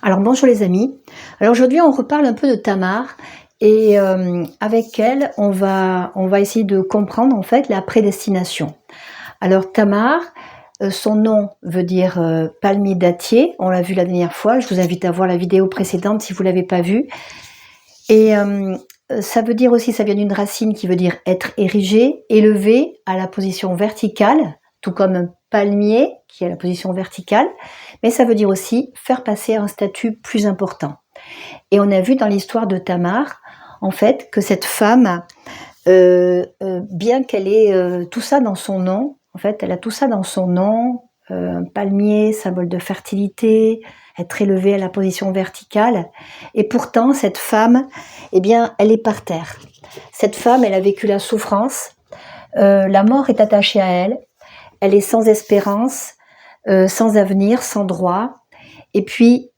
Alors bonjour les amis, alors aujourd'hui on reparle un peu de Tamar et avec elle on va essayer de comprendre en fait la prédestination. Alors Tamar, son nom veut dire palmier dattier, on l'a vu la dernière fois, je vous invite à voir la vidéo précédente si vous ne l'avez pas vue. Et ça veut dire aussi, ça vient d'une racine qui veut dire être érigé, élevé à la position verticale, tout comme un palmier qui est à la position verticale, mais ça veut dire aussi faire passer un statut plus important. Et on a vu dans l'histoire de Tamar, en fait, que cette femme, bien qu'elle ait tout ça dans son nom, en fait, elle a tout ça dans son nom, un palmier, symbole de fertilité, être élevée à la position verticale, et pourtant, cette femme, eh bien, elle est par terre. Cette femme, elle a vécu la souffrance, la mort est attachée à elle, elle est sans espérance, sans avenir, sans droit, et puis,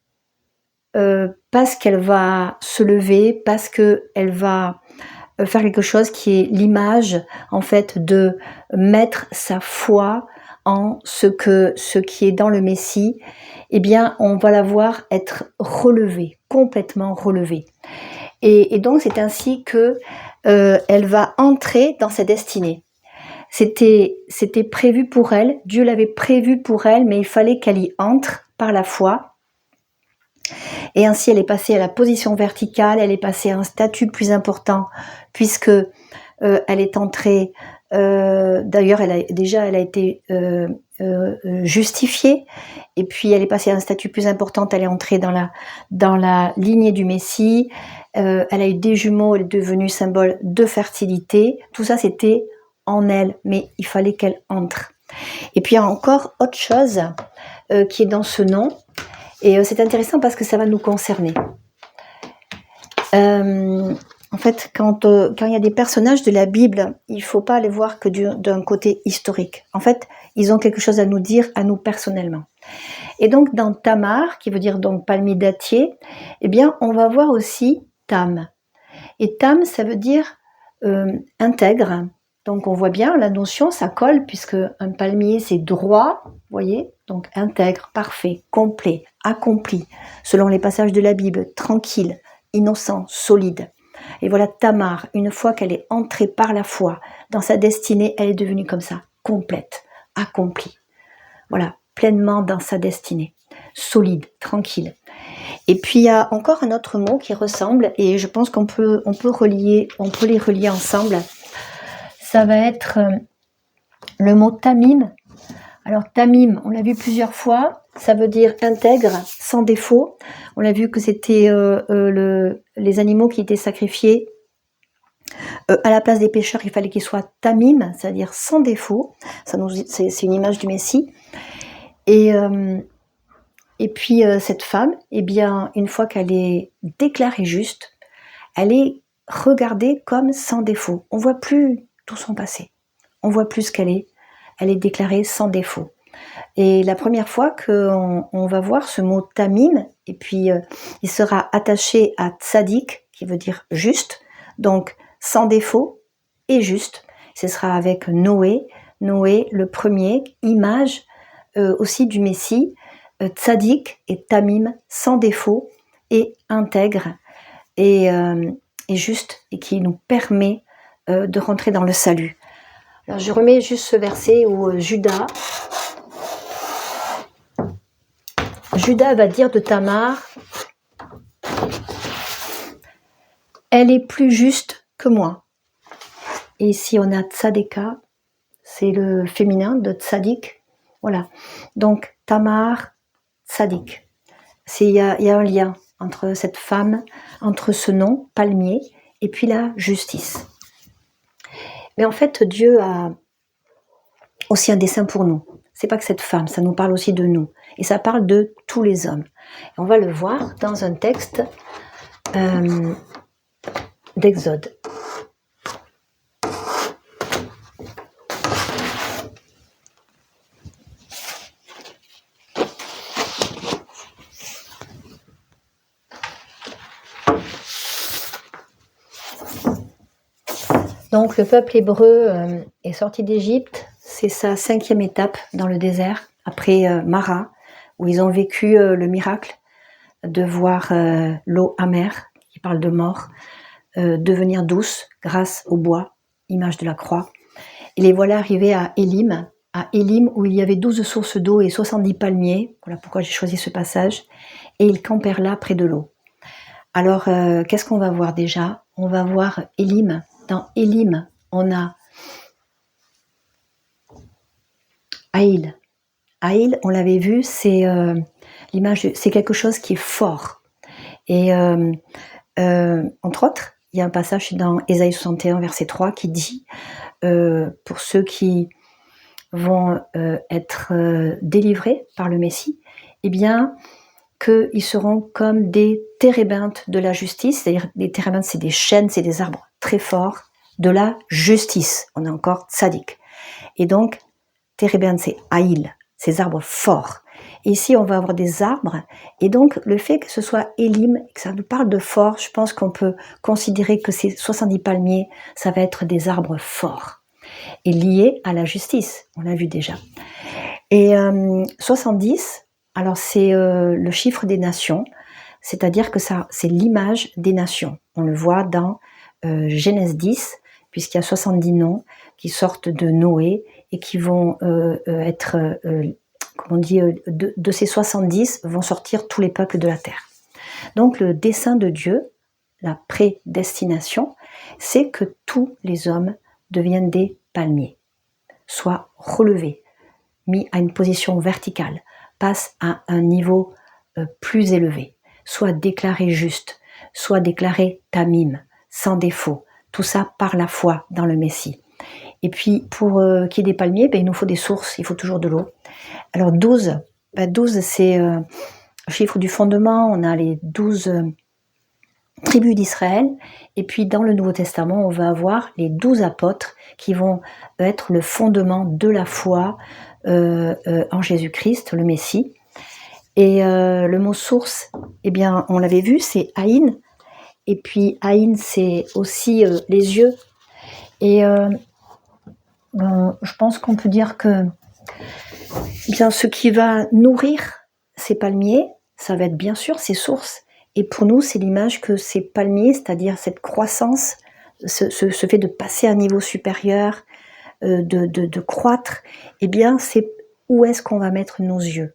parce qu'elle va se lever, parce qu'elle va faire quelque chose qui est l'image, en fait, de mettre sa foi en ce qui est dans le Messie, eh bien, on va la voir être relevée, complètement relevée. Et donc, c'est ainsi que elle va entrer dans sa destinée. C'était prévu pour elle, Dieu l'avait prévu pour elle, mais il fallait qu'elle y entre par la foi. Et ainsi, elle est passée à la position verticale, elle est passée à un statut plus important, puisque elle est entrée, d'ailleurs, elle a été justifiée, et puis elle est passée à un statut plus important, elle est entrée dans la lignée du Messie, elle a eu des jumeaux, elle est devenue symbole de fertilité, tout ça c'était en elle, mais il fallait qu'elle entre. Et puis il y a encore autre chose qui est dans ce nom, et c'est intéressant parce que ça va nous concerner. En fait, quand il y a des personnages de la Bible, il ne faut pas les voir que d'un côté historique. En fait, ils ont quelque chose à nous dire, à nous personnellement. Et donc, dans Tamar, qui veut dire donc palmier dattier, eh bien, on va voir aussi Tam. Et Tam, ça veut dire intègre. Donc, on voit bien la notion, ça colle, puisque un palmier, c'est droit, vous voyez, donc intègre, parfait, complet, accompli, selon les passages de la Bible, tranquille, innocent, solide. Et voilà Tamar, une fois qu'elle est entrée par la foi dans sa destinée, elle est devenue comme ça, complète, accomplie. Voilà, pleinement dans sa destinée, solide, tranquille. Et puis il y a encore un autre mot qui ressemble, et je pense qu'on peut les relier ensemble. Ça va être le mot tamim. Alors tamim, on l'a vu plusieurs fois, ça veut dire intègre, sans défaut. On a vu que c'était les animaux qui étaient sacrifiés à la place des pécheurs, il fallait qu'ils soient tamim, c'est-à-dire sans défaut. C'est une image du Messie. Et puis cette femme, eh bien, une fois qu'elle est déclarée juste, elle est regardée comme sans défaut. On voit plus tout son passé. On voit plus ce qu'elle est. Elle est déclarée sans défaut. Et la première fois qu'on va voir ce mot tamim, et puis il sera attaché à tzadik, qui veut dire juste, donc sans défaut et juste. Ce sera avec Noé, le premier, image aussi du Messie, tzadik et tamim, sans défaut et intègre et juste, et qui nous permet de rentrer dans le salut. Alors je remets juste ce verset où Judas va dire de Tamar, elle est plus juste que moi. Et ici on a tzadeka, c'est le féminin de tzadik. Voilà. Donc Tamar, tzadik. Il y a un lien entre cette femme, entre ce nom, palmier, et puis la justice. Mais en fait, Dieu a aussi un dessein pour nous. C'est pas que cette femme, ça nous parle aussi de nous. Et ça parle de tous les hommes. Et on va le voir dans un texte d'Exode. Donc le peuple hébreu est sorti d'Égypte, c'est sa 5e étape dans le désert, après Mara, où ils ont vécu le miracle de voir l'eau amère, qui parle de mort, devenir douce grâce au bois, image de la croix. Et les voilà arrivés à Élim où il y avait 12 sources d'eau et 70 palmiers. Voilà pourquoi j'ai choisi ce passage. Et ils campèrent là près de l'eau. Alors, qu'est-ce qu'on va voir déjà? On va voir Élim. Dans Élim, on a Haïl. Haïl, on l'avait vu, c'est l'image, c'est quelque chose qui est fort. Et entre autres, il y a un passage dans Ésaïe 61, verset 3, qui dit pour ceux qui vont être délivrés par le Messie, eh bien, qu'ils seront comme des térébinthes de la justice, c'est-à-dire des térébinthes, c'est des chênes, c'est des arbres très forts, de la justice. On a encore tzadik. Et donc, térébinthes, c'est haïl, ces arbres forts. Et ici, on va avoir des arbres, et donc le fait que ce soit Élim, que ça nous parle de fort, je pense qu'on peut considérer que ces 70 palmiers, ça va être des arbres forts, et liés à la justice, on l'a vu déjà. Et 70, alors c'est le chiffre des nations, c'est-à-dire que ça, c'est l'image des nations. On le voit dans Genèse 10, puisqu'il y a 70 noms qui sortent de Noé et qui vont être, comme on dit, de ces 70 vont sortir tous les peuples de la terre. Donc le dessein de Dieu, la prédestination, c'est que tous les hommes deviennent des palmiers, soient relevés, mis à une position verticale, passent à un niveau plus élevé, soient déclarés justes, soient déclarés tamim, sans défaut, tout ça par la foi dans le Messie. Et puis, pour qu'il y ait des palmiers, il nous faut des sources, il faut toujours de l'eau. Alors 12, 12 c'est le chiffre du fondement, on a les 12 tribus d'Israël, et puis dans le Nouveau Testament, on va avoir les 12 apôtres qui vont être le fondement de la foi en Jésus-Christ, le Messie. Et le mot source, eh bien, on l'avait vu, c'est Aïn, et puis Aïn, c'est aussi les yeux. Et je pense qu'on peut dire que bien, ce qui va nourrir ces palmiers, ça va être bien sûr ces sources. Et pour nous, c'est l'image que ces palmiers, c'est-à-dire cette croissance, ce fait de passer à un niveau supérieur, de croître, eh bien, c'est où est-ce qu'on va mettre nos yeux.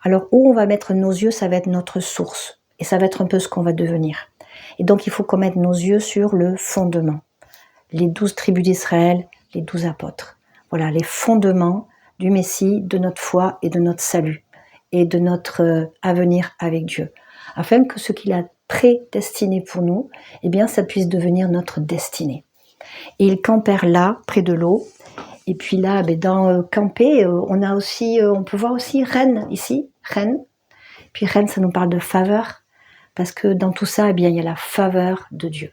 Alors, où on va mettre nos yeux, ça va être notre source. Et ça va être un peu ce qu'on va devenir. Et donc, il faut qu'on mette nos yeux sur le fondement. Les 12 tribus d'Israël, les 12 apôtres. Voilà, les fondements du Messie, de notre foi et de notre salut. Et de notre avenir avec Dieu. Afin que ce qu'il a prédestiné pour nous, eh bien, ça puisse devenir notre destinée. Et ils campèrent là, près de l'eau. Et puis là, dans camper, on peut voir aussi reine ici, reine. Puis reine, ça nous parle de faveur, parce que dans tout ça, eh bien, il y a la faveur de Dieu.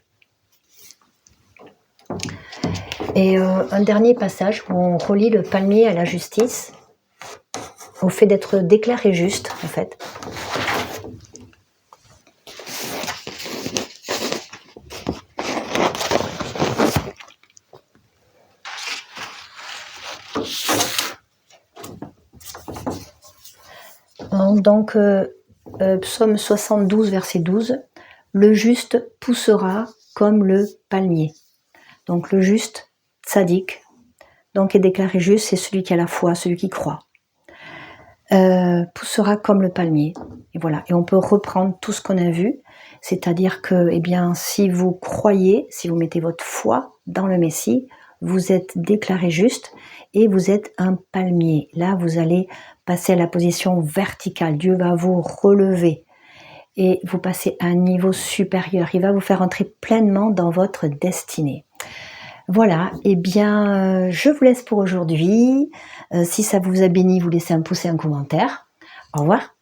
Et un dernier passage où on relie le palmier à la justice, au fait d'être déclaré juste, en fait. Donc, psaume 72, verset 12, « Le juste poussera comme le palmier ». Donc, le juste, tzadik, donc est déclaré juste, c'est celui qui a la foi, celui qui croit. Poussera comme le palmier. Et voilà. Et on peut reprendre tout ce qu'on a vu, c'est-à-dire que, eh bien, si vous croyez, si vous mettez votre foi dans le Messie, vous êtes déclaré juste et vous êtes un palmier. Là, vous allez passer à la position verticale. Dieu va vous relever et vous passez à un niveau supérieur. Il va vous faire entrer pleinement dans votre destinée. Voilà, eh bien, je vous laisse pour aujourd'hui. Si ça vous a béni, vous laissez un pouce et un commentaire. Au revoir.